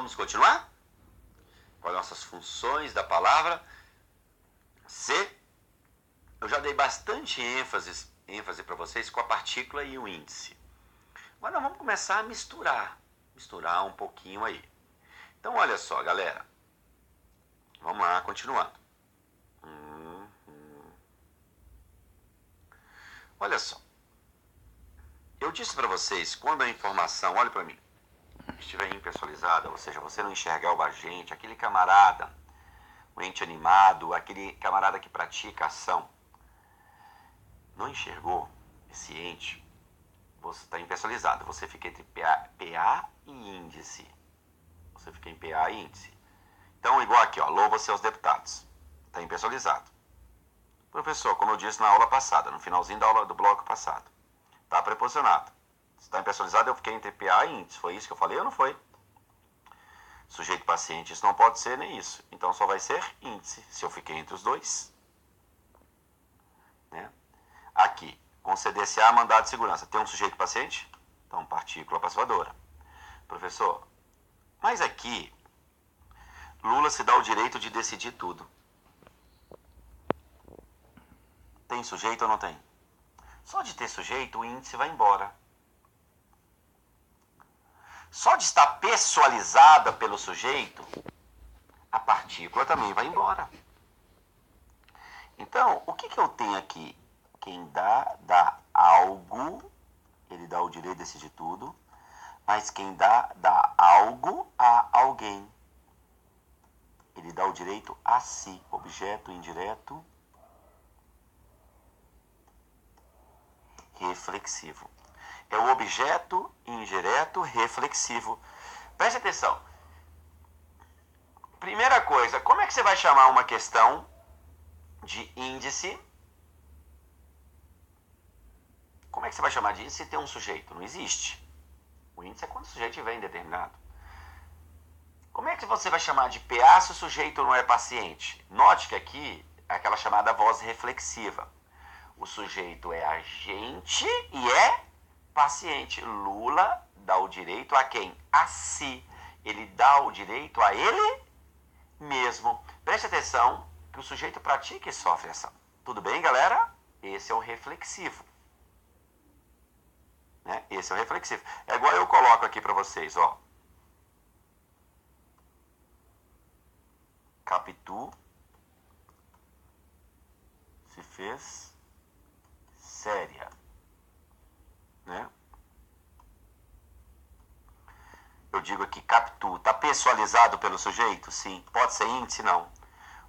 Vamos continuar? Com as nossas funções da palavra ser. Eu já dei bastante ênfase para vocês com a partícula e o índice. Agora nós vamos começar a misturar um pouquinho aí. Então olha só, galera. Vamos lá, continuando. Olha só. Eu disse para vocês, quando a informação, olha para mim, estiver impessoalizada, ou seja, você não enxergar o agente, aquele camarada, o ente animado, aquele camarada que pratica ação, não enxergou esse ente, você está impessoalizado, você fica entre PA e índice. Você fica em PA e índice. Então, igual aqui, ó, louva-se aos deputados. Está impessoalizado. Professor, como eu disse na aula passada, no finalzinho da aula do bloco passado, está preposicionado. Se está impessoalizado, eu fiquei entre PA e índice. Foi isso que eu falei ou não foi? Sujeito paciente, isso não pode ser nem isso. Então, só vai ser índice, se eu fiquei entre os dois. Né? Aqui, conceder-se a mandado de segurança. Tem um sujeito paciente? Então, partícula passivadora. Professor, mas aqui, Lula se dá o direito de decidir tudo. Tem sujeito ou não tem? Só de ter sujeito, o índice vai embora. Só de estar pessoalizada pelo sujeito, a partícula também vai embora. Então, o que eu tenho aqui? Quem dá algo, ele dá o direito de decidir tudo, mas quem dá algo a alguém. Ele dá o direito a si, objeto indireto reflexivo. É o objeto indireto reflexivo. Preste atenção. Primeira coisa, como é que você vai chamar uma questão de índice? Como é que você vai chamar de índice se tem um sujeito? Não existe. O índice é quando o sujeito estiver indeterminado. Como é que você vai chamar de PA se o sujeito não é paciente? Note que aqui é aquela chamada voz reflexiva. O sujeito é agente e é paciente. Lula dá o direito a quem? A si. Ele dá o direito a ele mesmo. Preste atenção que o sujeito pratica e sofre ação. Tudo bem, galera? Esse é o reflexivo. Né? Esse é o reflexivo. É igual eu coloco aqui para vocês, ó. Capitu se fez séria, né? Eu digo aqui, Capitu, está pessoalizado pelo sujeito? Sim. Pode ser índice? Não.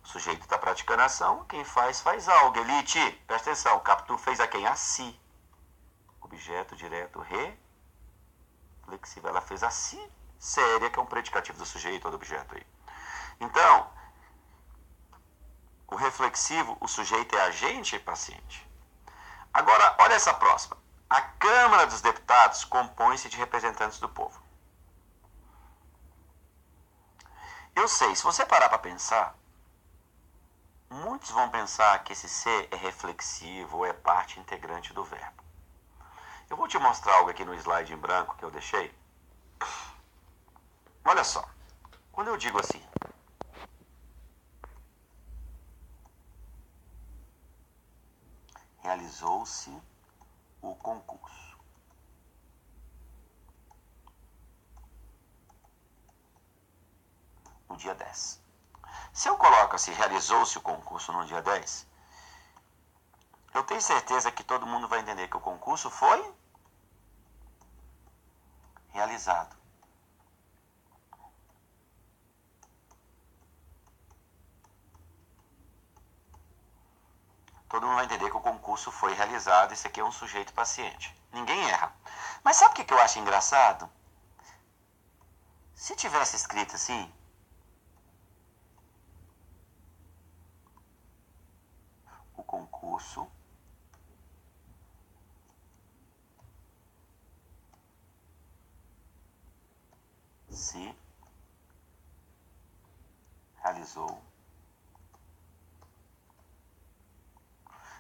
O sujeito está praticando ação, quem faz algo. Elite, presta atenção, Capitu fez a quem? A si. Objeto direto reflexivo. Ela fez a si séria, que é um predicativo do sujeito ou do objeto aí. Então, o reflexivo, o sujeito é agente e paciente. Agora, olha essa próxima. A Câmara dos Deputados compõe-se de representantes do povo. Eu sei, se você parar para pensar, muitos vão pensar que esse ser é reflexivo ou é parte integrante do verbo. Eu vou te mostrar algo aqui no slide em branco que eu deixei. Olha só. Quando eu digo assim, realizou-se o concurso. No dia 10. Se eu coloco assim, realizou-se o concurso no dia 10, eu tenho certeza que todo mundo vai entender que o concurso foi realizado. Todo mundo vai entender que o concurso foi realizado. Esse aqui é um sujeito paciente. Ninguém erra. Mas sabe o que eu acho engraçado? Se tivesse escrito assim, o concurso se realizou.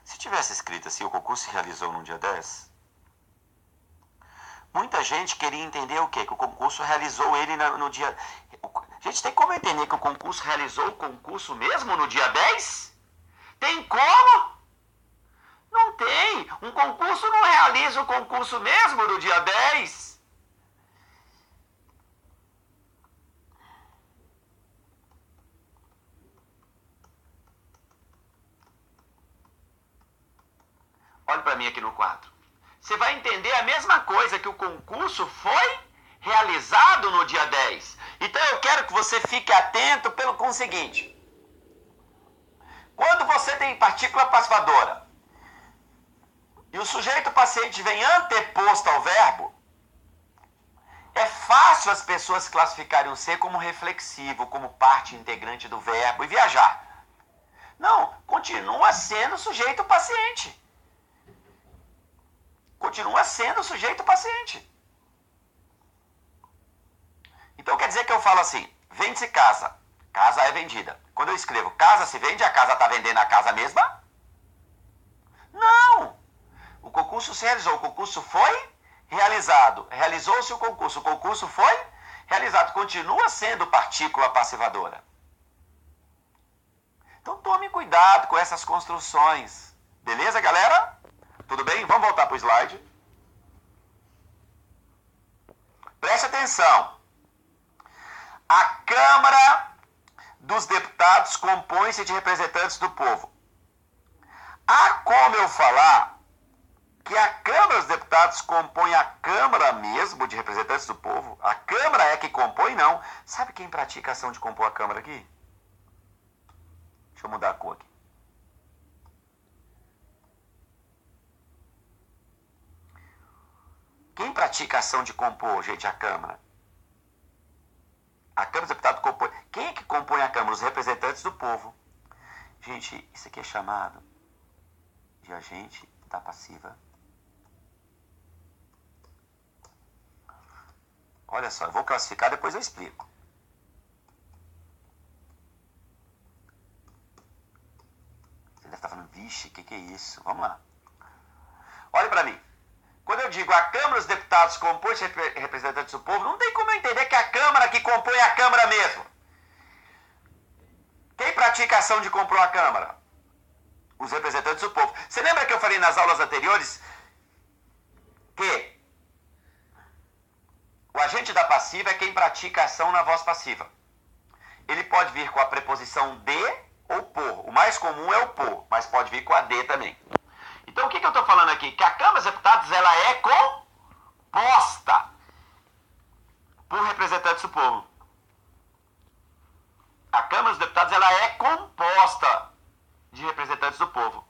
Se tivesse escrito assim, o concurso se realizou no dia 10, Muita gente queria entender o quê? Que o concurso realizou ele no dia... Gente, tem como entender que o concurso realizou o concurso mesmo no dia 10? Tem como? Não tem. Um concurso não realiza o concurso mesmo no dia 10. Olhe para mim aqui no quadro. Você vai entender a mesma coisa, que o concurso foi realizado no dia 10. Então eu quero que você fique atento com o seguinte. Quando você tem partícula passivadora e o sujeito paciente vem anteposto ao verbo, é fácil as pessoas classificarem o ser como reflexivo, como parte integrante do verbo e viajar. Não, continua sendo sujeito paciente. Continua sendo sujeito paciente. Então quer dizer que eu falo assim, vende-se casa, casa é vendida. Quando eu escrevo casa se vende, a casa está vendendo a casa mesma? Não! O concurso se realizou, o concurso foi realizado. Realizou-se o concurso foi realizado. Continua sendo partícula passivadora. Então tome cuidado com essas construções. Beleza, galera? Tudo bem? Vamos voltar para o slide. Preste atenção. A Câmara dos Deputados compõe-se de representantes do povo. Há como eu falar que a Câmara dos Deputados compõe a Câmara mesmo de representantes do povo? A Câmara é que compõe? Não. Sabe quem pratica a ação de compor a Câmara aqui? Deixa eu mudar a cor aqui. Quem pratica a ação de compor, gente, a Câmara? A Câmara dos Deputados compõe... Quem é que compõe a Câmara? Os representantes do povo. Gente, isso aqui é chamado de agente da passiva. Olha só, eu vou classificar, depois eu explico. Você deve estar falando, vixe, o que é isso? Vamos lá. Olha para mim. Quando eu digo a Câmara dos Deputados compõe de representantes do povo, não tem como eu entender que é a Câmara que compõe a Câmara mesmo. Quem pratica a ação de compor a Câmara? Os representantes do povo. Você lembra que eu falei nas aulas anteriores que o agente da passiva é quem pratica a ação na voz passiva. Ele pode vir com a preposição de ou por. O mais comum é o por, mas pode vir com a de também. Então o que eu estou falando aqui? Que a Câmara dos Deputados ela é composta por representantes do povo. A Câmara dos Deputados ela é composta de representantes do povo.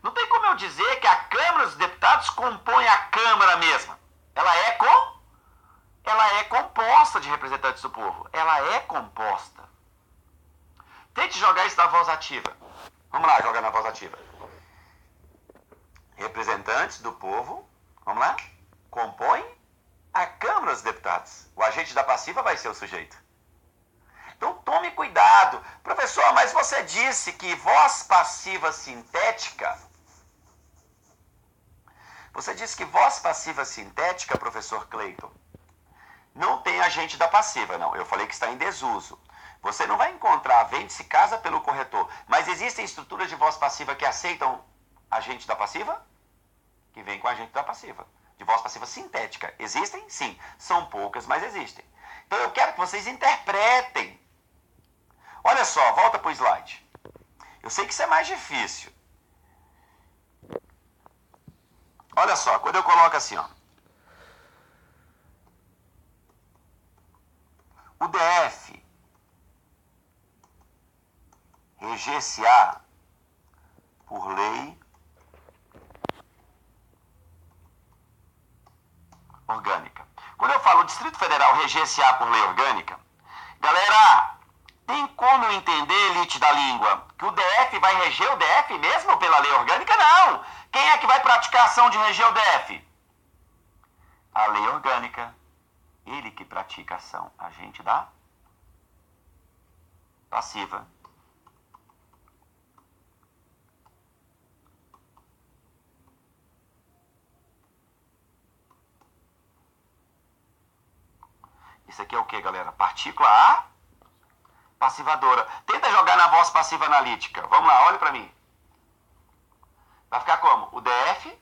Não tem como eu dizer que a Câmara dos Deputados compõe a Câmara mesma. Ela é composta de representantes do povo. Ela é composta. Tente jogar isso na voz ativa. Vamos lá, jogar na voz ativa. Representantes do povo, vamos lá, compõem a Câmara dos Deputados. O agente da passiva vai ser o sujeito. Então tome cuidado. Professor, mas você disse que voz passiva sintética... Você disse que voz passiva sintética, professor Cleiton, não tem agente da passiva, não. Eu falei que está em desuso. Você não vai encontrar vende-se casa pelo corretor. Mas existem estruturas de voz passiva que aceitam agente da passiva? Que vem com agente da passiva. De voz passiva sintética. Existem? Sim. São poucas, mas existem. Então eu quero que vocês interpretem. Olha só, volta para o slide. Eu sei que isso é mais difícil. Olha só, quando eu coloco assim, ó. O DF reger-se-á por lei orgânica. Quando eu falo Distrito Federal reger-se-á por lei orgânica, galera, tem como eu entender, elite da língua, que o DF vai reger o DF mesmo pela lei orgânica? Não! Quem é que vai praticar a ação de reger o DF? A lei orgânica. Ele que pratica a ação, agente da passiva. Isso aqui é o que, galera? Partícula A passivadora. Tenta jogar na voz passiva analítica. Vamos lá, olha para mim. Vai ficar como? O DF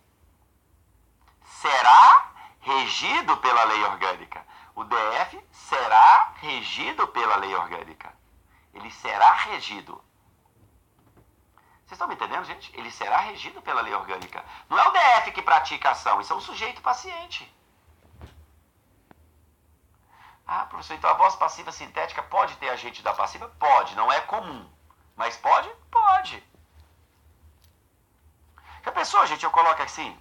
será regido pela lei orgânica. O DF será regido pela lei orgânica. Ele será regido. Vocês estão me entendendo, gente? Ele será regido pela lei orgânica. Não é o DF que pratica a ação, isso é um sujeito paciente. Ah, professor, então a voz passiva sintética pode ter agente da passiva? Pode, não é comum. Mas pode? Pode. Já pensou, gente, eu coloco assim?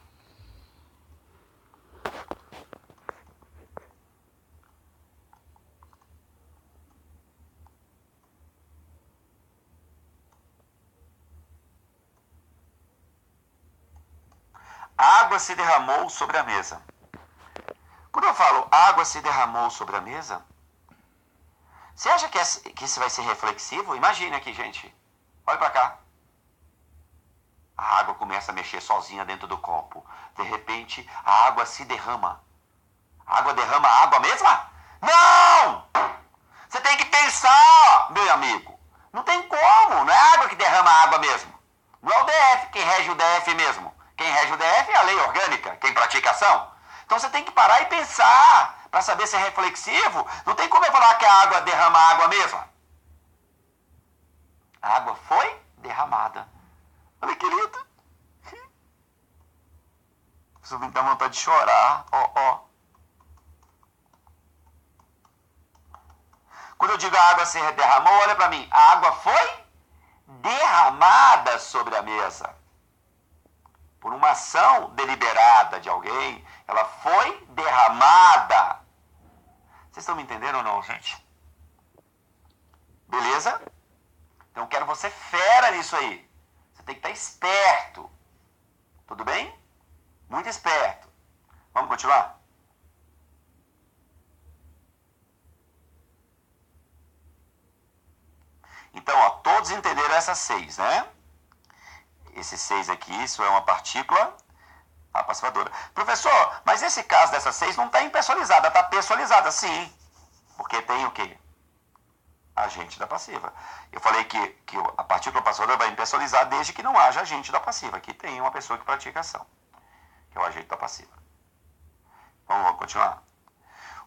A água se derramou sobre a mesa. Quando eu falo água se derramou sobre a mesa, você acha que isso vai ser reflexivo? Imagine aqui, gente. Olha para cá. A água começa a mexer sozinha dentro do copo. De repente, a água se derrama. A água derrama a água mesma? Não! Você tem que pensar, meu amigo. Não tem como. Não é a água que derrama a água mesmo. Não é o DF quem rege o DF mesmo. Quem rege o DF é a lei orgânica, quem pratica a ação. Então você tem que parar e pensar para saber se é reflexivo. Não tem como eu falar que a água derrama a água mesma. A água foi derramada. Olha que lindo. Isso me dá vontade de chorar. Ó. Quando eu digo a água se derramou, olha para mim. A água foi derramada sobre a mesa. Por uma ação deliberada de alguém, ela foi derramada. Vocês estão me entendendo ou não, gente? Beleza? Então eu quero você fera nisso aí. Você tem que estar esperto. Tudo bem? Muito esperto. Vamos continuar? Então, ó, todos entenderam essas 6, né? Esse 6 aqui, isso é uma partícula passivadora. Professor, mas esse caso dessa 6 não está impessoalizada, está pessoalizada, sim. Porque tem o quê? Agente da passiva. Eu falei que a partícula passivadora vai impessoalizar desde que não haja agente da passiva. Aqui tem uma pessoa que pratica ação, que é o agente da passiva. Vamos continuar?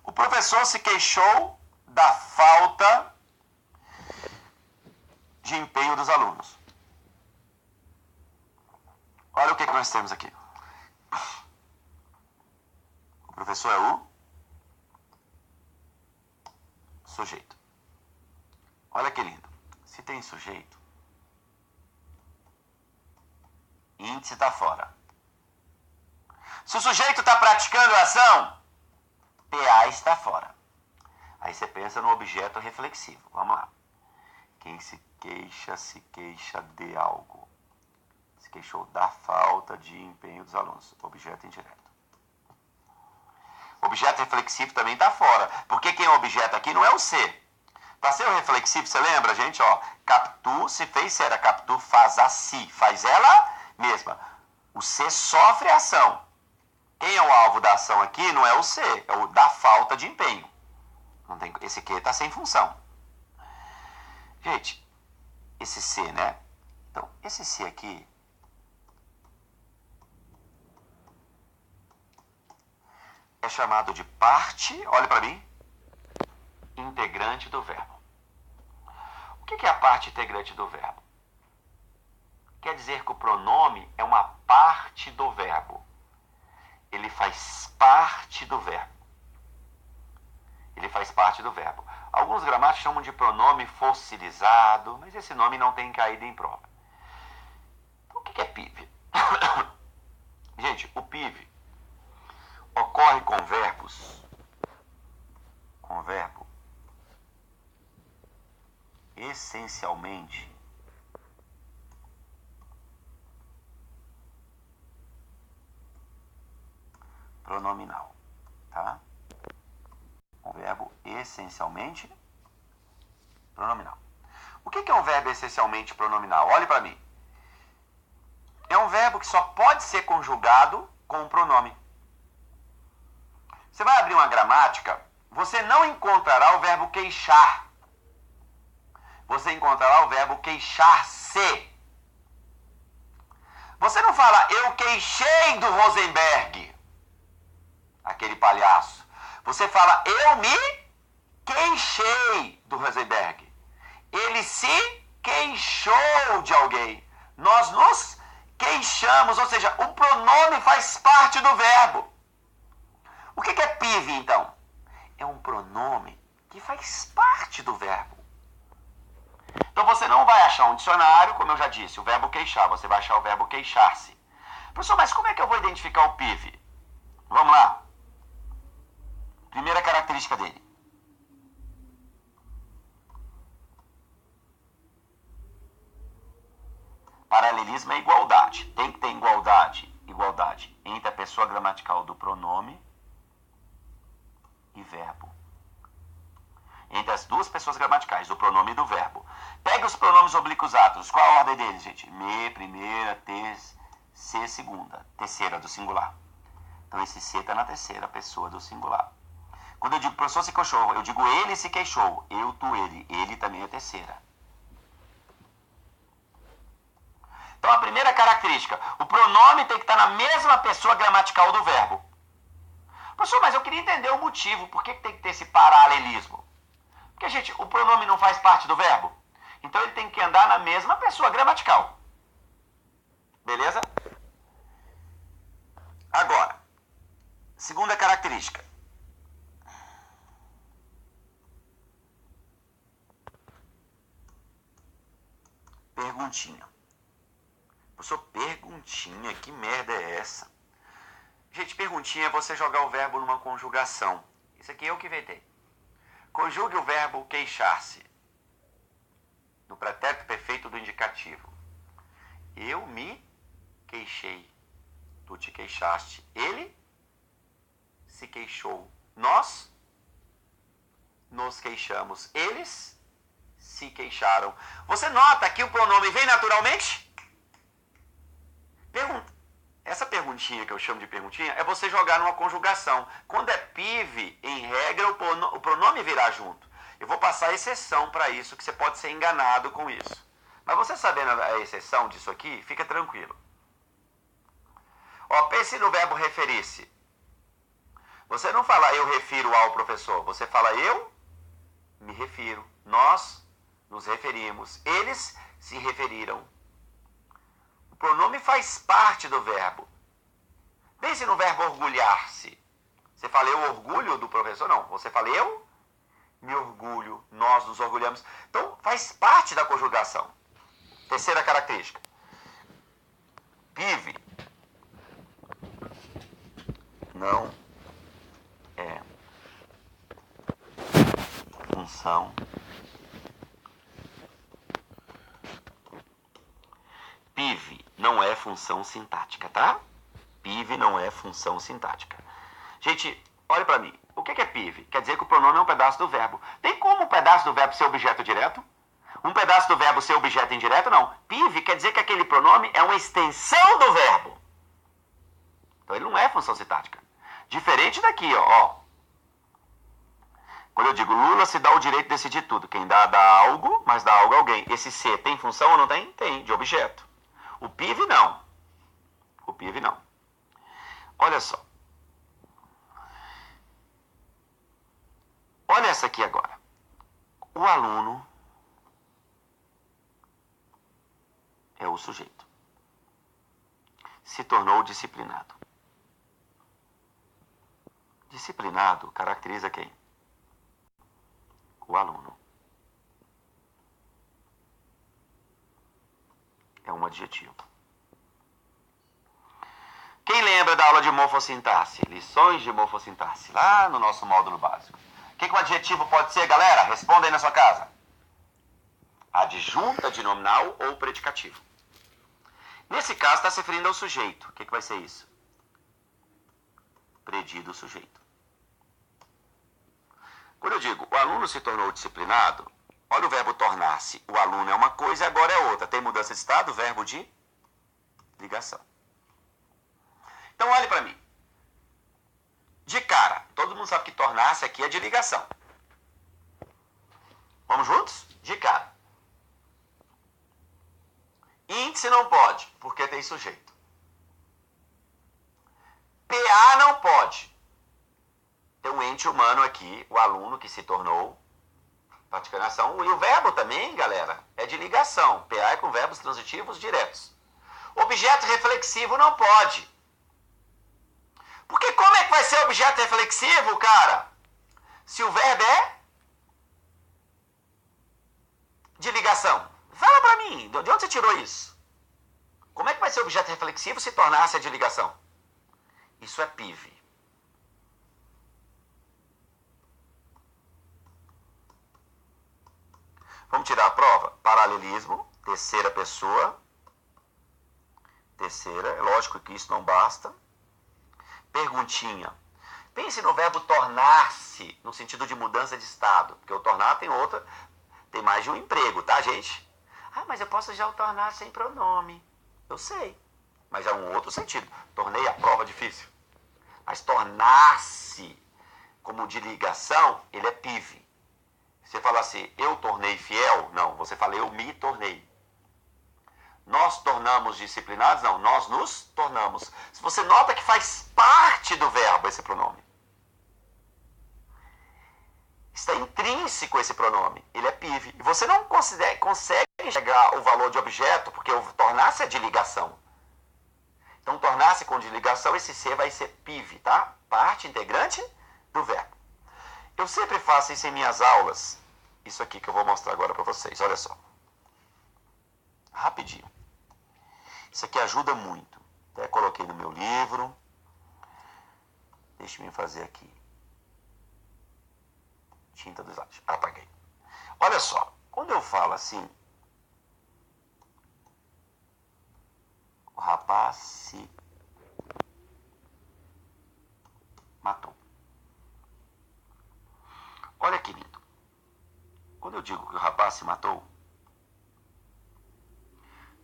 O professor se queixou da falta de empenho dos alunos. Olha o que nós temos aqui. O professor é o sujeito. Olha que lindo. Se tem sujeito, índice está fora. Se o sujeito está praticando a ação, PA está fora. Aí você pensa no objeto reflexivo. Vamos lá. Quem se queixa de algo. Se queixou da falta de empenho dos alunos. Objeto indireto. Objeto reflexivo também está fora. Porque quem é o objeto aqui não é o C. Para ser o reflexivo, você lembra, gente? Ó, Capitu se fez ser. A Capitu faz a si. Faz ela mesma. O C sofre a ação. Quem é o alvo da ação aqui não é o C. É o da falta de empenho. Não tem, esse aqui está sem função. Gente, esse C, né? Então, esse C aqui é chamado de parte, olha para mim, integrante do verbo. O que é a parte integrante do verbo? Quer dizer que o pronome é uma parte do verbo. Ele faz parte do verbo. Ele faz parte do verbo. Alguns gramáticos chamam de pronome fossilizado, mas esse nome não tem caído em prova. Então, o que é PIV? Gente, o PIV ocorre com verbo essencialmente pronominal, tá? Um verbo essencialmente pronominal. O que é um verbo essencialmente pronominal? Olhe para mim. É um verbo que só pode ser conjugado com um pronome. Você vai abrir uma gramática você não encontrará o verbo queixar. Você encontrará o verbo queixar-se. Você não fala, eu queixei do Rosenberg, aquele palhaço. Você fala, eu me queixei do Rosenberg. Ele se queixou de alguém. Nós nos queixamos, ou seja, o pronome faz parte do verbo. O que é PIV, então? É um pronome que faz parte do verbo. Então você não vai achar um dicionário, como eu já disse, o verbo queixar. Você vai achar o verbo queixar-se. Professor, mas como é que eu vou identificar o PIV? Vamos lá. Primeira característica dele. Paralelismo é igualdade. Tem que ter igualdade entre a pessoa gramatical do pronome e verbo. Entre as duas pessoas gramaticais, do pronome e do verbo. Pega os pronomes oblíquos átulos. Qual a ordem deles, gente? Me, primeira, se, segunda. Terceira, do singular. Então esse se está na terceira pessoa do singular. Quando eu digo professor se queixou, eu digo ele se queixou. Eu, tu, ele. Ele também é terceira. Então a primeira característica, o pronome tem que estar na mesma pessoa gramatical do verbo. Professor, mas eu queria entender o motivo. Por que tem que ter esse paralelismo? Porque, gente, o pronome não faz parte do verbo. Então ele tem que andar na mesma pessoa gramatical. Beleza? Agora, segunda característica. Perguntinha. Professor, perguntinha? Que merda é essa? Gente, perguntinha é você jogar o verbo numa conjugação. Isso aqui eu que inventei. Conjugue o verbo queixar-se no pretérito perfeito do indicativo. Eu me queixei. Tu te queixaste. Ele se queixou. Nós nos queixamos. Eles se queixaram. Você nota que o pronome vem naturalmente? Pergunta. Essa perguntinha que eu chamo de perguntinha é você jogar numa conjugação. Quando é PIV, em regra, o pronome virá junto. Eu vou passar exceção para isso, que você pode ser enganado com isso. Mas você sabendo a exceção disso aqui, fica tranquilo. Ó, pense no verbo referir-se. Você não fala eu refiro ao professor. Você fala eu me refiro. Nós nos referimos. Eles se referiram. O pronome faz parte do verbo. Pense no verbo orgulhar-se. Você fala eu orgulho do professor? Não. Você fala eu me orgulho. Nós nos orgulhamos. Então, faz parte da conjugação. Terceira característica. PIV não é função PIV não é função sintática, tá? PIV não é função sintática. Gente, olha pra mim. O que é PIV? Quer dizer que o pronome é um pedaço do verbo. Tem como um pedaço do verbo ser objeto direto? Um pedaço do verbo ser objeto indireto? Não. PIV quer dizer que aquele pronome é uma extensão do verbo. Então ele não é função sintática. Diferente daqui, ó. Quando eu digo Lula se dá o direito de decidir tudo. Quem dá algo, mas dá algo a alguém. Esse se tem função ou não tem? Tem, de objeto. O PIV não. O PIV não. Olha só. Olha essa aqui agora. O aluno é o sujeito. Se tornou disciplinado. Disciplinado caracteriza quem? O aluno. É um adjetivo. Quem lembra da aula de morfossintaxe? Lições de morfossintaxe, lá no nosso módulo básico. O que o adjetivo pode ser, galera? Responda aí na sua casa. Adjunta de nominal ou predicativo. Nesse caso, está se referindo ao sujeito. O que vai ser isso? Predido sujeito. Quando eu digo o aluno se tornou disciplinado, olha o verbo tornar-se. O aluno é uma coisa e agora é outra. Tem mudança de estado, verbo de ligação. Então olhe para mim. De cara, todo mundo sabe que tornar-se aqui é de ligação. Vamos juntos? De cara. Índice não pode, porque tem sujeito. PA não pode. Tem um ente humano aqui, o aluno que se tornou praticando ação. E o verbo também, galera, é de ligação. PA é com verbos transitivos diretos. Objeto reflexivo não pode. Porque como é que vai ser objeto reflexivo, cara? Se o verbo é de ligação. Fala pra mim, de onde você tirou isso? Como é que vai ser objeto reflexivo se tornar-se de ligação? Isso é PIV. Vamos tirar a prova? Paralelismo, terceira pessoa. Terceira, é lógico que isso não basta. Perguntinha. Pense no verbo tornar-se, no sentido de mudança de estado. Porque o tornar tem mais de um emprego, tá, gente? Ah, mas eu posso já o tornar sem pronome. Eu sei, mas é um outro sentido. Tornei a prova difícil. Mas tornar-se como de ligação, ele é PIV. Você fala assim, eu tornei fiel? Não, você fala, eu me tornei. Nós tornamos disciplinados? Não, nós nos tornamos. Se você nota que faz parte do verbo esse pronome. Está intrínseco esse pronome, ele é PIV. E você não consegue enxergar o valor de objeto, porque o tornar-se é de ligação. Então, tornar-se com de ligação, esse C vai ser PIV, tá? Parte integrante do verbo. Eu sempre faço isso em minhas aulas. Isso aqui que eu vou mostrar agora para vocês, olha só. Rapidinho. Isso aqui ajuda muito. Até coloquei no meu livro. Deixa eu fazer aqui. Tinta dos lábios. Apaguei. Olha só. Quando eu falo assim, o rapaz se matou. Olha que lindo. Quando eu digo que o rapaz se matou,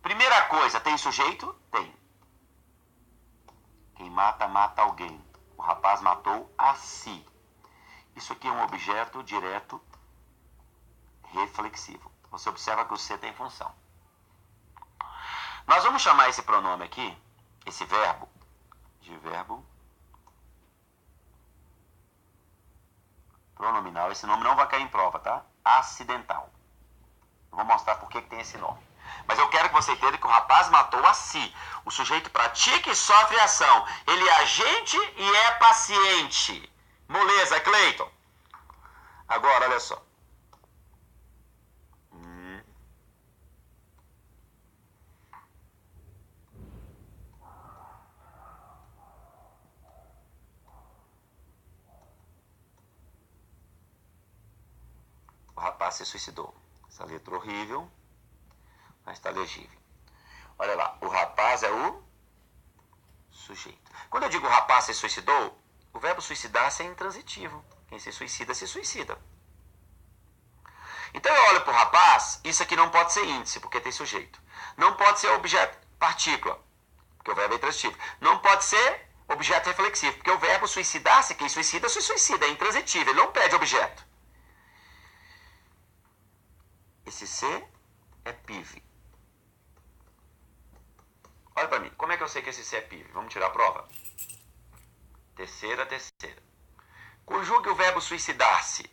primeira coisa, tem sujeito? Tem. Quem mata, mata alguém. O rapaz matou a si. Isso aqui é um objeto direto reflexivo. Você observa que o C tem função. Nós vamos chamar esse pronome aqui, esse verbo, de verbo pronominal. Esse nome não vai cair em prova, tá? Acidental. Eu vou mostrar por que tem esse nome. Mas eu quero que você entenda que o rapaz matou a si. O sujeito pratica e sofre ação. Ele é agente e é paciente. Moleza, Cleiton. Agora, olha só. O rapaz se suicidou. Essa letra horrível, mas está legível. Olha lá, o rapaz é o sujeito. Quando eu digo o rapaz se suicidou, o verbo suicidar-se é intransitivo. Quem se suicida, se suicida. Então eu olho para o rapaz, isso aqui não pode ser índice, porque tem sujeito. Não pode ser objeto, partícula, porque o verbo é intransitivo. Não pode ser objeto reflexivo, porque o verbo suicidar-se, quem suicida, se suicida, é intransitivo, ele não pede objeto. Esse C é PIV. Olha para mim, como é que eu sei que esse C é PIV? Vamos tirar a prova? Terceira. Conjugue o verbo suicidar-se.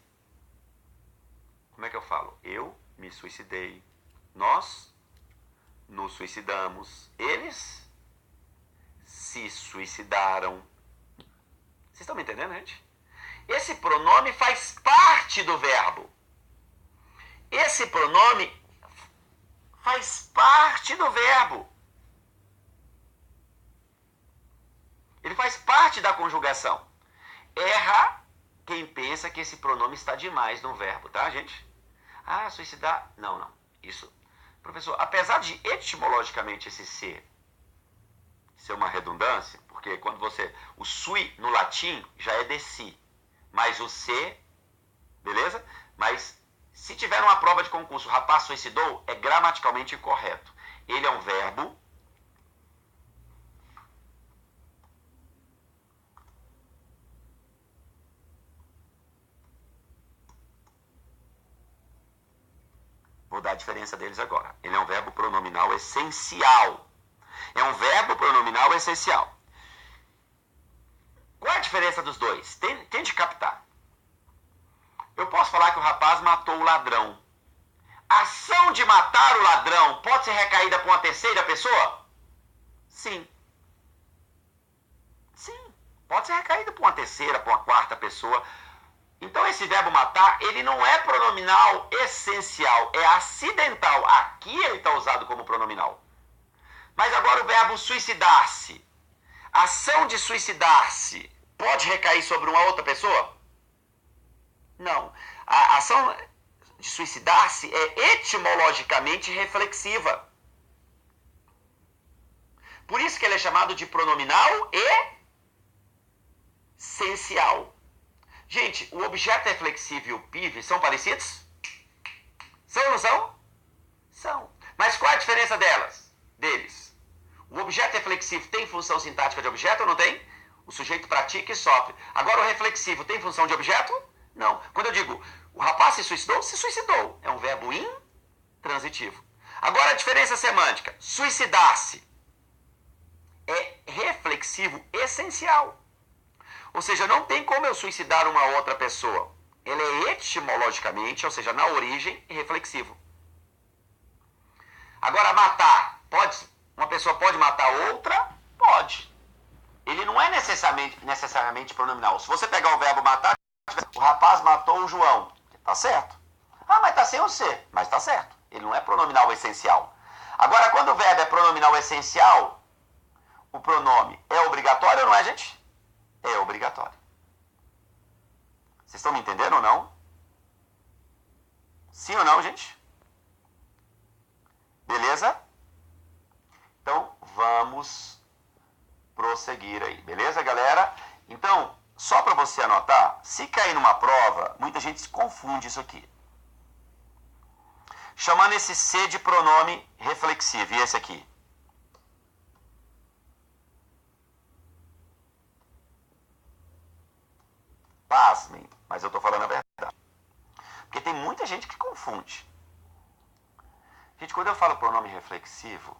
Como é que eu falo? Eu me suicidei. Nós nos suicidamos. Eles se suicidaram. Vocês estão me entendendo, gente? Esse pronome faz parte do verbo. Esse pronome faz parte do verbo. Ele faz parte da conjugação. Erra quem pensa que esse pronome está demais no verbo, tá, gente? Ah, suicidar. Não. Isso. Professor, apesar de etimologicamente esse ser uma redundância, porque quando o sui no latim já é de si, mas o se, beleza? Mas se tiver uma prova de concurso, o rapaz suicidou, é gramaticalmente incorreto. Ele é um verbo dar a diferença deles agora. Ele é um verbo pronominal essencial. É um verbo pronominal essencial. Qual é a diferença dos dois? Tente captar. Eu posso falar que o rapaz matou o ladrão. A ação de matar o ladrão pode ser recaída por uma terceira pessoa? Sim. Sim. Pode ser recaída por uma terceira, por uma quarta pessoa. Então esse verbo matar, ele não é pronominal essencial, é acidental. Aqui ele está usado como pronominal. Mas agora o verbo suicidar-se. A ação de suicidar-se pode recair sobre uma outra pessoa? Não. A ação de suicidar-se é etimologicamente reflexiva. Por isso que ele é chamado de pronominal essencial. Gente, o objeto reflexivo e o PIV são parecidos? São ou não são? São. Mas qual a diferença deles? O objeto reflexivo tem função sintática de objeto ou não tem? O sujeito pratica e sofre. Agora o reflexivo tem função de objeto? Não. Quando eu digo o rapaz se suicidou. É um verbo intransitivo. Agora a diferença semântica. Suicidar-se é reflexivo essencial. Ou seja, não tem como eu suicidar uma outra pessoa. Ele é etimologicamente, ou seja, na origem, reflexivo. Agora, matar. Uma pessoa pode matar outra? Pode. Ele não é necessariamente pronominal. Se você pegar o verbo matar, o rapaz matou o João. Tá certo. Ah, mas tá sem o C. Mas tá certo. Ele não é pronominal essencial. Agora, quando o verbo é pronominal essencial, o pronome é obrigatório ou não é, gente? É obrigatório. Vocês estão me entendendo ou não? Sim ou não, gente? Beleza? Então, vamos prosseguir aí. Beleza, galera? Então, só para você anotar, se cair numa prova, muita gente se confunde isso aqui. Chamando esse C de pronome reflexivo. E esse aqui? Pasmem, mas eu estou falando a verdade. Porque tem muita gente que confunde. Gente, quando eu falo pronome reflexivo,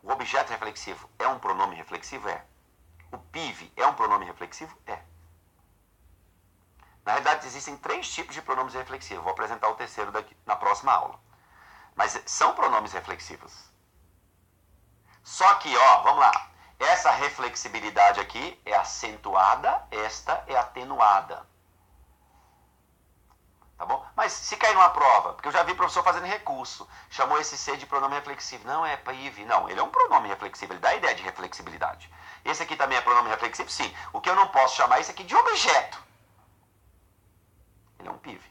o objeto reflexivo é um pronome reflexivo? É. O PIV é um pronome reflexivo? É. Na realidade, existem 3 tipos de pronomes reflexivos. Vou apresentar o terceiro daqui, na próxima aula. Mas são pronomes reflexivos. Só que, ó, vamos lá. Essa reflexibilidade aqui é acentuada, esta é atenuada. Tá bom? Mas se cair numa prova, porque eu já vi professor fazendo recurso, chamou esse C de pronome reflexivo. Não é PIV, não. Ele é um pronome reflexivo, ele dá a ideia de reflexibilidade. Esse aqui também é pronome reflexivo? Sim. O que eu não posso chamar esse aqui de objeto. Ele é um PIV.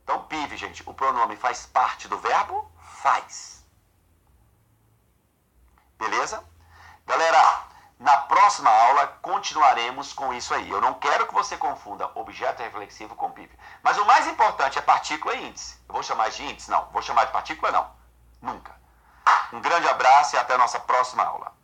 Então, PIV, gente, o pronome faz parte do verbo? Faz. Beleza? Galera, na próxima aula continuaremos com isso aí. Eu não quero que você confunda objeto reflexivo com PIV. Mas o mais importante é partícula e índice. Eu vou chamar de índice? Não. Vou chamar de partícula? Não. Nunca. Um grande abraço e até a nossa próxima aula.